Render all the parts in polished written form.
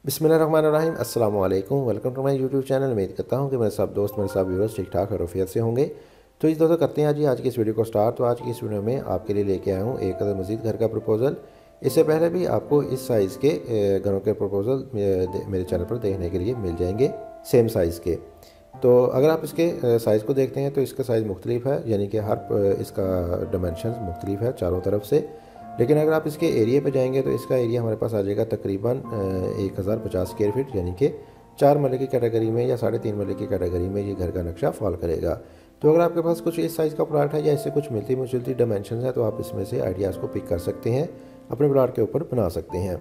बिस्मिल्लाहिर्रहमानिर्रहीम अस्सलाम वालेकुम। Welcome to my YouTube channel. उम्मीद करता हूँ कि मेरे सब दोस्त मेरे सब व्यूअर्स ठीक ठाक और रफ़ियत से होंगे। तो इस दोस्तों करते हैं आज की इस वीडियो को स्टार्ट। तो आज की इस वीडियो में आपके लिए लेके आया हूँ एक अदर मज़ीद घर का प्रपोज़ल। इससे पहले भी आपको इस साइज़ के घरों के प्रपोज़ल मेरे चैनल पर देखने के लिए मिल जाएंगे, सेम साइज़ के। तो अगर आप इसके साइज़ को देखते हैं तो इसका साइज़ मुख्तलिफ है, यानी कि हर इसका डायमेंशन मुख्तलिफ है चारों तरफ से। लेकिन अगर आप इसके एरिया पे जाएंगे तो इसका एरिया हमारे पास आ जाएगा तकरीबन 1050 स्क्वायर फीट, यानी कि 4 मरले की कैटेगरी में या 3.5 मरले की कैटेगरी में ये घर का नक्शा फॉल करेगा। तो अगर आपके पास कुछ इस साइज़ का प्लाट है या इससे कुछ मिलती जुलती डायमेंशन है तो आप इसमें से आइडियाज़ को पिक कर सकते हैं, अपने प्लाट के ऊपर बना सकते हैं।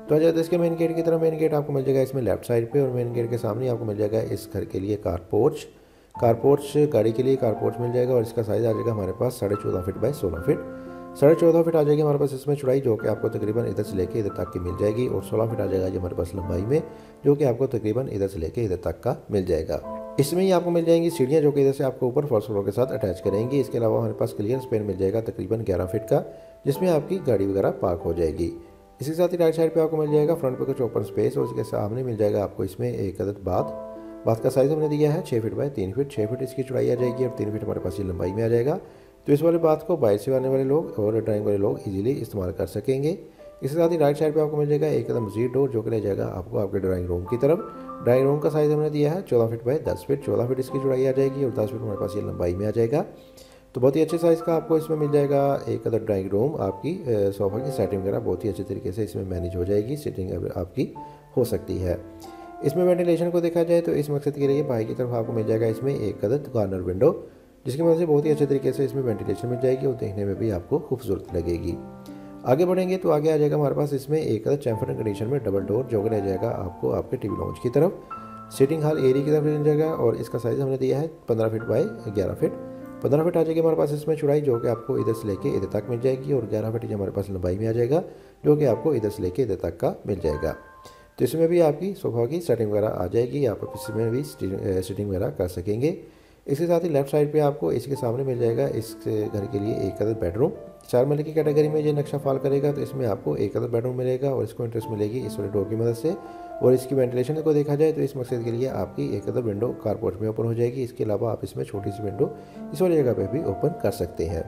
तो आ जाते हैं इसके मेन गेट की तरफ। मेन गेट आपको मिल जाएगा इसमें लेफ्ट साइड पे, और मेन गेट के सामने आपको मिल जाएगा इस घर के लिए कारपोर्च गाड़ी के लिए कारपोर्च मिल जाएगा। और इसका साइज़ आ जाएगा हमारे पास 14.5 फीट बाय 16 फीट। 14.5 फीट आ जाएगी हमारे पास इसमें चौड़ाई, जो कि आपको तकरीबन इधर से लेके इधर तक की मिल जाएगी। और 16 फीट आ जाएगा ये हमारे पास लंबाई में, जो कि आपको तकरीबन इधर से लेके इधर तक का मिल जाएगा। इसमें ही आपको मिल जाएंगी सीढ़ियाँ, जो कि इधर से आपको ऊपर फर्स्ट फ्लोर के साथ अटैच करेंगी। इसके अलावा हमारे पास क्लियर स्पेन मिल जाएगा तकरीबन 11 फीट का, जिसमें आपकी गाड़ी वगैरह पार्क हो जाएगी। इसके साथ ही राइट साइड पे आपको मिल जाएगा फ्रंट पे कुछ ओपन स्पेस, और उसके सामने मिल जाएगा आपको इसमें एक अदद बाथ का साइज़ हमने दिया है 6 फीट बाय 3 फीट। 6 फीट इसकी चौड़ाई आ जाएगी और 3 फीट हमारे पास ये लंबाई में आ जाएगा। तो इस वाले बात को बाहर से आने वाले लोग और ड्राइंग वाले लोग इजीली इस्तेमाल कर सकेंगे। इसके साथ ही राइट साइड पे आपको मिल जाएगा एक कदम मजीद डोर, जो कि ले जाएगा आपको आपके ड्राइंग रूम की तरफ। ड्राइंग रूम का साइज़ हमने दिया है 14 फीट बाय 10 फीट। 14 फीट इसकी चौड़ाई आ जाएगी और 10 फीट हमारे पास ये लंबाई में आ जाएगा। तो बहुत ही अच्छे साइज़ का आपको इसमें मिल जाएगा एक अदर ड्राइंग रूम। आपकी सोफ़ा की सेटिंग वगैरह बहुत ही अच्छे तरीके से इसमें मैनेज हो जाएगी, सीटिंग आपकी हो सकती है। इसमें वेंटिलेशन को देखा जाए तो इस मकसद के लिए बाहर की तरफ आपको मिल जाएगा इसमें एक अदद कॉर्नर विंडो, जिसकी वजह से बहुत ही अच्छे तरीके से इसमें वेंटिलेशन मिल जाएगी और देखने में भी आपको खूबसूरत लगेगी। आगे बढ़ेंगे तो आगे आ जाएगा हमारे पास इसमें एक अदद चैम्फर कंडीशन में डबल डोर, जो कि ले जाएगा आपको आपके टीवी लॉन्च की तरफ, सीटिंग हॉल एरिया की तरफ ले जाएगा। और इसका साइज़ हमने दिया है 15 फीट बाय 11 फीट। 15 फीट आ जाएगी हमारे पास इसमें चौड़ाई, जो कि आपको इधर से लेके इधर तक मिल जाएगी। और 11 फीट हमारे पास लंबाई में आ जाएगा, जो कि आपको इधर से लेके इधर तक का मिल जाएगा। तो इसमें भी आपकी सोफ़ा की सेटिंग वगैरह आ जाएगी, आप इसमें भी सीटिंग वगैरह कर सकेंगे। इसके साथ ही लेफ्ट साइड पे आपको इसके सामने मिल जाएगा इस घर के लिए एक अदद बेडरूम। 4 मरले की कैटेगरी में ये नक्शा फॉल करेगा, तो इसमें आपको एक अदद बेडरूम मिलेगा और इसको इंटरेस्ट मिलेगी इस वाले डोर की मदद से। और इसकी वेंटिलेशन को देखा जाए तो इस मकसद के लिए आपकी एक अदद विंडो कारपोर्ट में ओपन हो जाएगी। इसके अलावा आप इसमें छोटी सी विंडो इस वाली जगह पर भी ओपन कर सकते हैं।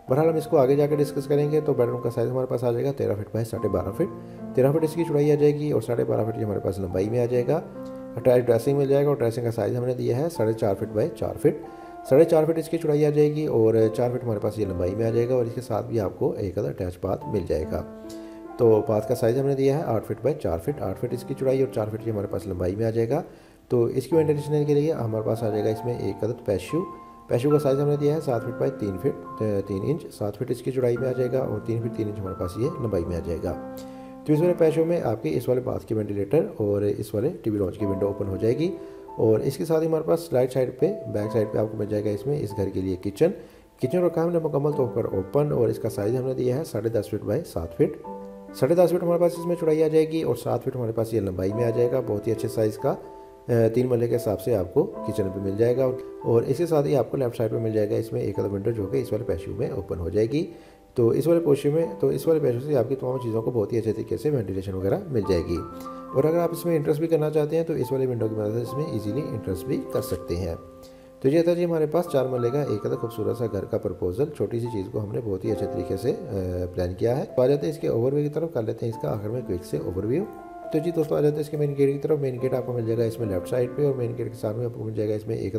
बहरहाल हम इसको आगे जाकर डिस्कस करेंगे। तो बेडरूम का साइज़ हमारे पास आ जाएगा 13 फीट बाय 12.5 फीट। 13 फीट इसकी चौड़ाई आ जाएगी और 12.5 फीट हमारे पास लंबाई में आ जाएगा। अटैच ड्रेसिंग मिल जाएगा और ड्रेसिंग का साइज़ हमने दिया है 4.5 फीट बाय 4 फीट। 4.5 फीट इसकी चौड़ाई आ जाएगी और 4 फीट हमारे पास ये लंबाई में आ जाएगा। और इसके साथ भी आपको एक अदर अटैच बाथ मिल जाएगा। तो बाथ का साइज़ हमने दिया है 8 फीट बाय 4 फीट। 8 फीट इसकी चौड़ाई और 4 फीट की हमारे पास लंबाई में आ जाएगा। तो इसकी वेंटिलेशन के लिए हमारे पास आ जाएगा इसमें एक अदद पैशू का साइज़ हमने दिया है 7 फीट बाय 3 इंच। 7 फीट इसकी चौड़ाई में आ जाएगा और 3 फीट 3 इंच हमारे पास ये लंबाई में आ जाएगा। तो इस वाले पैशू में आपकी इस वाले बाथ की वेंटिलेटर और इस वाले टीवी लॉन्च की विंडो ओपन हो जाएगी। और इसके साथ ही हमारे पास राइट साइड पे बैक साइड पे आपको मिल जाएगा इसमें इस घर के लिए किचन रखा है हमने मुकम्मल तौर पर ओपन। और इसका साइज़ हमने दिया है 10.5 फीट बाय 7 फीट। 10.5 फीट हमारे पास इसमें चौड़ाई आ जाएगी और 7 फीट हमारे पास ये लंबाई में आ जाएगा। बहुत ही अच्छे साइज़ का 3 मरले के हिसाब से आपको किचन भी मिल जाएगा। और इसके साथ ही आपको लेफ्ट साइड पे मिल जाएगा इसमें एक अदर विंडो, जो कि इस वाले पैशू में ओपन हो जाएगी। तो इस वाले पैशू से आपकी तमाम चीज़ों को बहुत ही अच्छे तरीके से वेंटिलेशन वगैरह मिल जाएगी। और अगर आप इसमें इंटरेस्ट भी करना चाहते हैं तो इस वाले विंडो की मदद से इसमें ईजिली इंटरेस्ट भी कर सकते हैं। तो ये था जी हमारे पास 4 मरले का एक अदर खूबसूरत सा घर का प्रपोजल। छोटी सी चीज़ को हमने बहुत ही अच्छे तरीके से प्लान किया है। तो आ जाते हैं इसके ओवरव्यू की तरफ, कर लेते हैं इसका आखिर में क्विक से ओवरव्यू। तो जी दोस्तों आ जाते हैं इसके मेन गेट की तरफ। मेन गेट आपको मिल जाएगा इसमें लेफ्ट साइड पे, और मेन गेट के सामने आपको मिल जाएगा इसमें एक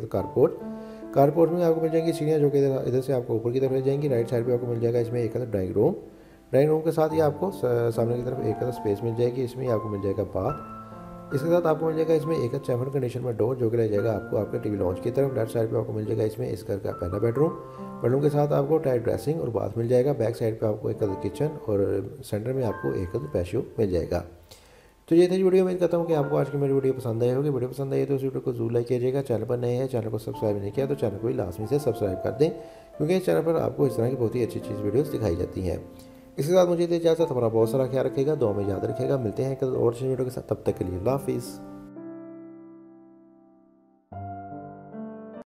कारपोर्ट में आपको मिल जाएंगी सीढ़ियाँ, जो कि इधर से आपको ऊपर की तरफ ले जाएंगी। राइट साइड पे आपको मिल जाएगा इसमें एक अदर ड्राइंग रूम के साथ ही आपको सामने की तरफ एक अदर स्पेस मिल जाएगी। इसमें आपको मिल जाएगा बाथ। इसके साथ आपको मिल जाएगा इसमें एक चैम्बर कंडीशन में डोर, जो कि ले जाएगा आपको आपके टीवी लॉन्च की तरफ। लेफ्ट साइड पे आपको मिल जाएगा इसमें इस घर का पहला बेडरूम के साथ आपको टाइप ड्रेसिंग और बाथ मिल जाएगा। बैक साइड पे आपको एक अदर किचन और सेंटर में आपको एक अदर पैशू मिल जाएगा। तो ये थी वीडियो। उम्मीद करता हूँ कि आपको आज की मेरी वीडियो पसंद आई होगी। वीडियो पसंद आई तो इस वीडियो को जरूर लाइक कीजिएगा। चैनल पर नए हैं, चैनल को सब्सक्राइब नहीं किया तो चैनल को भी लाजमी से सब्सक्राइब कर दें, क्योंकि इस चैनल पर आपको इस तरह की बहुत ही अच्छी वीडियोज़ दिखाई जाती हैं। इसके साथ मुझे इजाज़त, हमारा बहुत सारा ख्याल रखेगा, दुआ में याद रखेगा। मिलते हैं एक और वीडियो के साथ, तब तक के लिए अल्लाह हाफिज़।